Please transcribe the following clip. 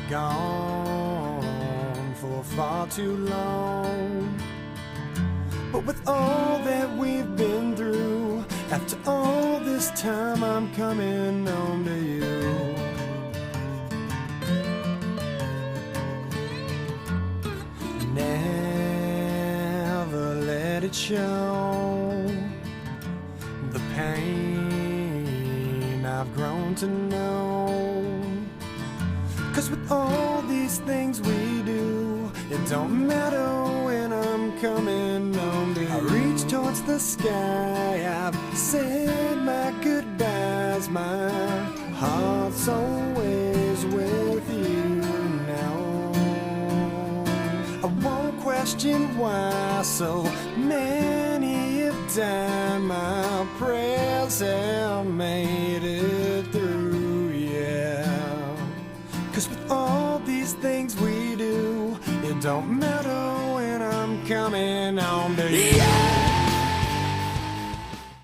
gone for far too long. But with all that we've been through, after all this time, I'm coming home to you. Never let it show the pain I've grown to know. 'Cause with all these things we do, it don't matter when I'm coming home to you. I reach towards the sky, I've said my goodbyes. My heart's always with you now. I won't question why so many have died. My prayers have made it through, yeah. 'Cause with all these things we do, it don't matter when I'm coming home to you. Yeah!